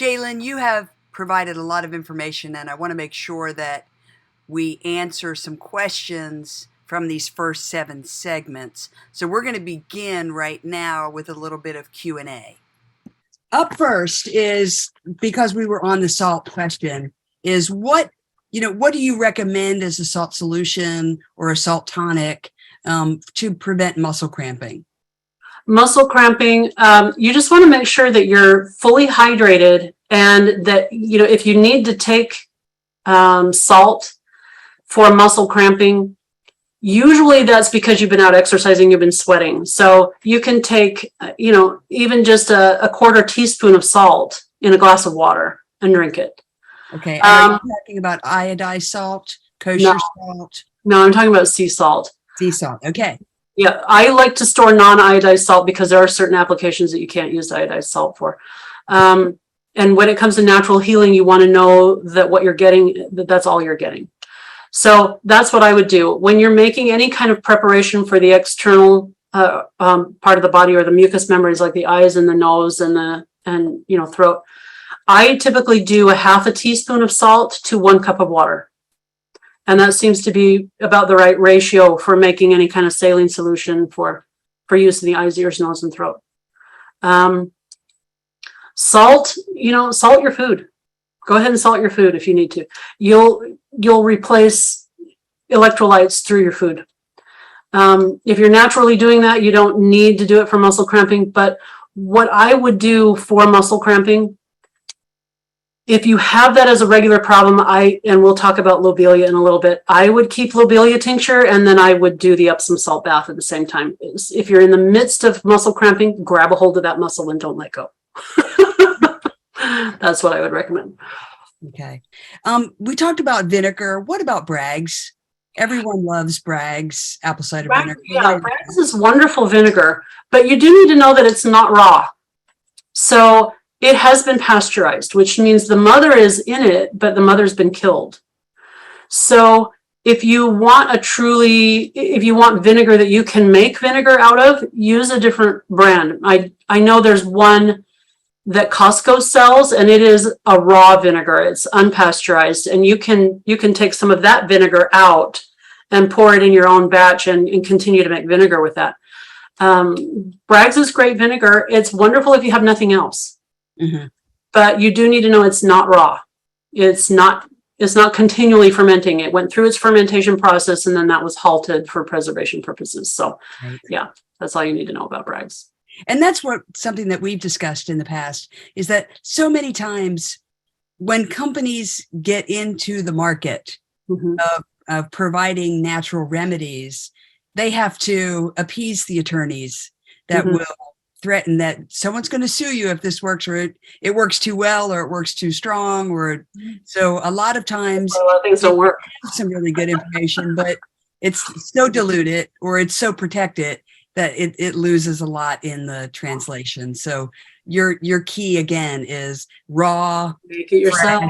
Jaylyn, you have provided a lot of information, and I want to make sure that we answer some questions from these first 7 segments. So we're going to begin right now with a little bit of Q&A. Up first is, because we were on the salt question, is what do you recommend as a salt solution or a salt tonic to prevent muscle cramping? Muscle cramping, you just want to make sure that you're fully hydrated, and that, if you need to take salt for muscle cramping, usually that's because you've been out exercising, you've been sweating. So you can take, even just a quarter teaspoon of salt in a glass of water and drink it. Okay. Are you talking about iodized salt, kosher salt? No, I'm talking about sea salt. Sea salt. Okay. Yeah, I like to store non-iodized salt because there are certain applications that you can't use iodized salt for. And when it comes to natural healing, you want to know that what you're getting, that's all you're getting. So that's what I would do. When you're making any kind of preparation for the external part of the body, or the mucous membranes like the eyes and the nose and throat, I typically do a half a teaspoon of salt to 1 cup of water. And that seems to be about the right ratio for making any kind of saline solution for use in the eyes, ears, nose, and throat. Salt, salt your food. Go ahead and salt your food if you need to. You'll replace electrolytes through your food. If you're naturally doing that, you don't need to do it for muscle cramping. But what I would do for muscle cramping, if you have that as a regular problem, and we'll talk about lobelia in a little bit, I would keep lobelia tincture, and then I would do the Epsom salt bath at the same time. If you're in the midst of muscle cramping, grab a hold of that muscle and don't let go. That's what I would recommend. Okay. We talked about vinegar. What about Bragg's? Everyone loves Bragg's apple cider vinegar. Yeah, Bragg's is wonderful vinegar, but you do need to know that it's not raw. So it has been pasteurized, which means the mother is in it, but the mother's been killed. So if you want vinegar that you can make vinegar out of, use a different brand. I know there's one that Costco sells, and it is a raw vinegar. It's unpasteurized, and you can take some of that vinegar out and pour it in your own batch and continue to make vinegar with that. Bragg's is great vinegar. It's wonderful if you have nothing else. Mm-hmm. But you do need to know it's not raw. It's not continually fermenting. It went through its fermentation process, and then that was halted for preservation purposes. So yeah, that's all you need to know about Bragg's. And that's something that we've discussed in the past, is that so many times when companies get into the market mm-hmm. of providing natural remedies, they have to appease the attorneys that mm-hmm. will threaten that someone's going to sue you if this works, or it works too well, or it works too strong, so a lot of times a lot of things don't work. Some really good information, but it's so diluted or it's so protected that it loses a lot in the translation. So your key again is raw, make it yourself,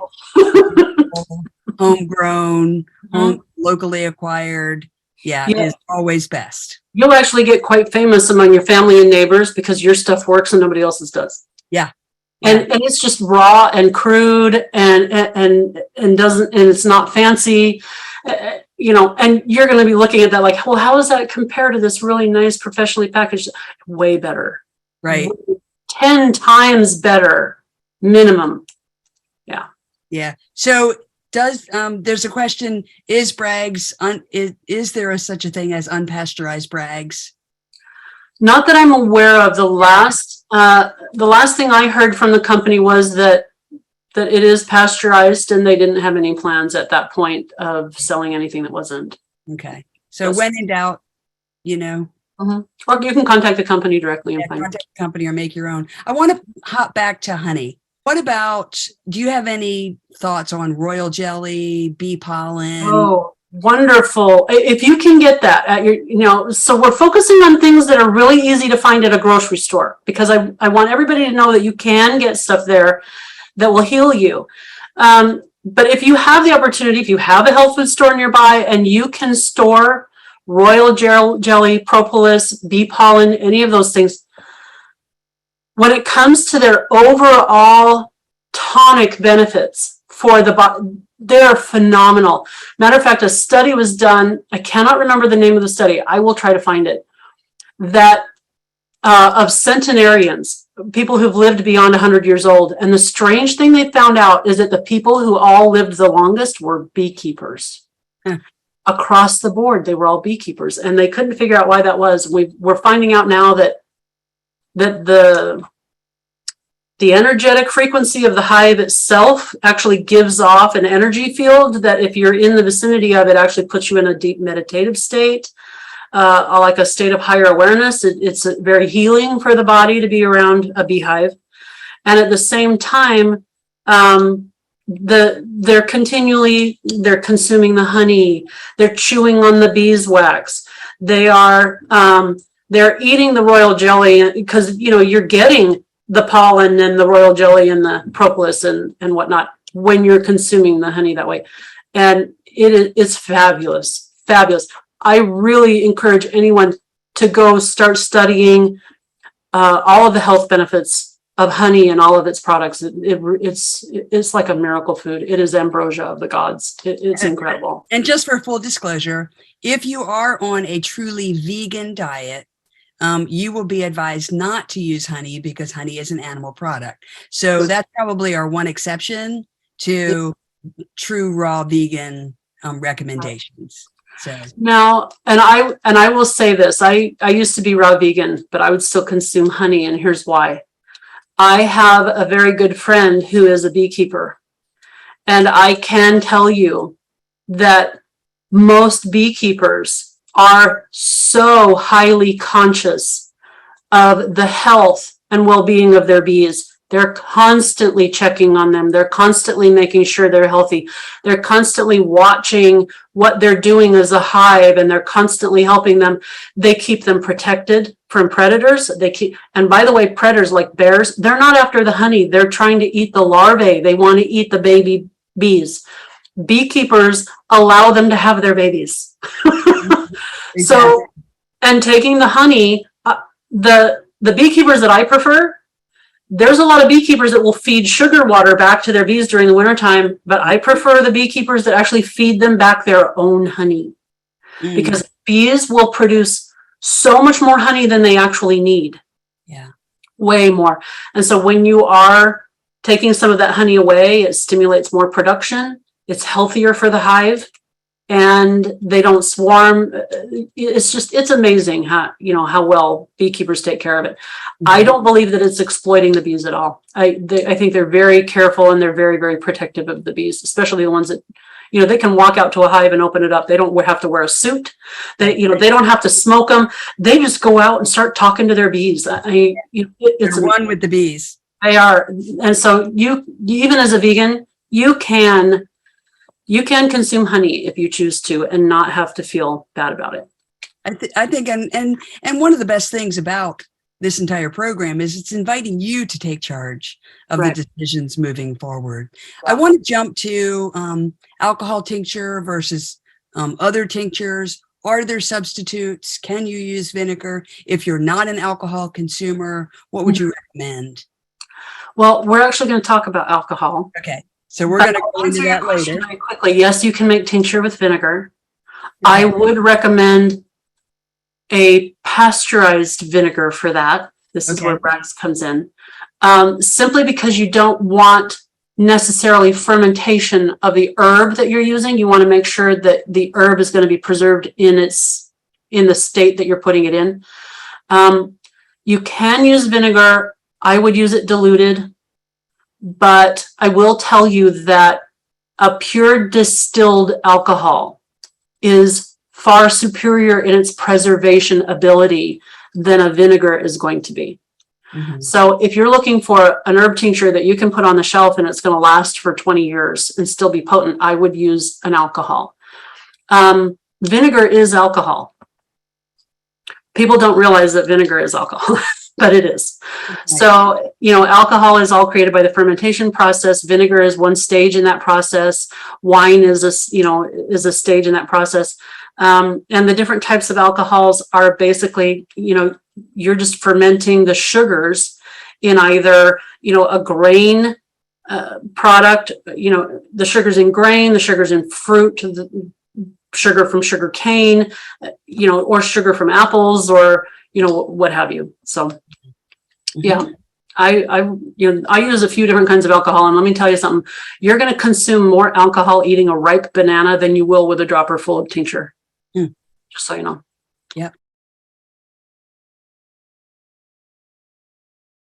homegrown, locally acquired. Yeah, is always best. You'll actually get quite famous among your family and neighbors because your stuff works and nobody else's does. Yeah. And it's just raw and crude and it's not fancy. And you're going to be looking at that like, well, how does that compare to this really nice professionally packaged? Way better. Right. 10 times better minimum. Yeah. Yeah. So there's a question, is Bragg's, is there such a thing as unpasteurized Bragg's? Not that I'm aware of. The last thing I heard from the company was that it is pasteurized, and they didn't have any plans at that point of selling anything that wasn't. Okay. So when in doubt, Mm-hmm. Or you can contact the company directly and find contact the company or make your own. I want to hop back to honey. What about, do you have any thoughts on royal jelly, bee pollen? Oh, wonderful. If you can get that at your, so we're focusing on things that are really easy to find at a grocery store, because I want everybody to know that you can get stuff there that will heal you. But if you have the opportunity, if you have a health food store nearby and you can store royal jelly, propolis, bee pollen, any of those things, when it comes to their overall tonic benefits for the body. They're phenomenal. Matter of fact, a study was done. I cannot remember the name of the study. I will try to find it. That of centenarians, people who've lived beyond 100 years old. And the strange thing they found out is that the people who all lived the longest were beekeepers. Across the board, they were all beekeepers, and they couldn't figure out why that was. We're finding out now that the energetic frequency of the hive itself actually gives off an energy field that if you're in the vicinity of it, actually puts you in a deep meditative state, like a state of higher awareness. It's very healing for the body to be around a beehive. And at the same time, they're consuming the honey, they're chewing on the beeswax, they're eating the royal jelly, because you're getting the pollen and the royal jelly and the propolis and whatnot when you're consuming the honey that way. And it's fabulous. I really encourage anyone to go start studying all of the health benefits of honey and all of its products. It's like a miracle food. It is ambrosia of the gods. It's incredible. And just for full disclosure, if you are on a truly vegan diet, you will be advised not to use honey because honey is an animal product. So that's probably our one exception to true raw vegan recommendations. So now, and I will say this, I used to be raw vegan, but I would still consume honey, and here's why. I have a very good friend who is a beekeeper, and I can tell you that most beekeepers are so highly conscious of the health and well-being of their bees. They're constantly checking on them. They're constantly making sure they're healthy. They're constantly watching what they're doing as a hive, and they're constantly helping them. They keep them protected from predators. And by the way, predators like bears, they're not after the honey. They're trying to eat the larvae. They want to eat the baby bees. Beekeepers allow them to have their babies. exactly. So, and taking the honey, the beekeepers that I prefer, there's a lot of beekeepers that will feed sugar water back to their bees during the wintertime, but I prefer the beekeepers that actually feed them back their own honey, because bees will produce so much more honey than they actually need. Yeah. Way more. And so when you are taking some of that honey away, it stimulates more production. It's healthier for the hive, and they don't swarm. It's amazing how well beekeepers take care of it. I don't believe that it's exploiting the bees at all. I think they're very careful, and they're very, very protective of the bees, especially the ones that, they can walk out to a hive and open it up. They don't have to wear a suit. They don't have to smoke them. They just go out and start talking to their bees. It's one with the bees. They are. And so you, even as a vegan, you can consume honey if you choose to and not have to feel bad about it. I think, and one of the best things about this entire program is it's inviting you to take charge of Right. the decisions moving forward. I want to jump to alcohol tincture versus other tinctures. Are there substitutes? Can you use vinegar? If you're not an alcohol consumer, what would you recommend? Well, we're actually going to talk about alcohol. Okay. So we're going to go into that later. Very quickly. Yes, you can make tincture with vinegar. I would recommend a pasteurized vinegar for that. This is where Brax comes in. Simply because you don't want necessarily fermentation of the herb that you're using. You want to make sure that the herb is going to be preserved in the state that you're putting it in. You can use vinegar. I would use it diluted, but I will tell you that a pure distilled alcohol is far superior in its preservation ability than a vinegar is going to be. Mm-hmm. So if you're looking for an herb tincture that you can put on the shelf and it's going to last for 20 years and still be potent, I would use an alcohol. Vinegar is alcohol. People don't realize that vinegar is alcohol, but it is. Okay. So, alcohol is all created by the fermentation process. Vinegar is one stage in that process. Wine is a stage in that process. And the different types of alcohols are basically, you're just fermenting the sugars in either, a grain product, you know, the sugar's in grain, the sugar's in fruit, the sugar from sugar cane, you know, or sugar from apples, or, you know, what have you. So, yeah. I use a few different kinds of alcohol, and let me tell you something. You're going to consume more alcohol eating a ripe banana than you will with a dropper full of tincture. Just so you know. Yep.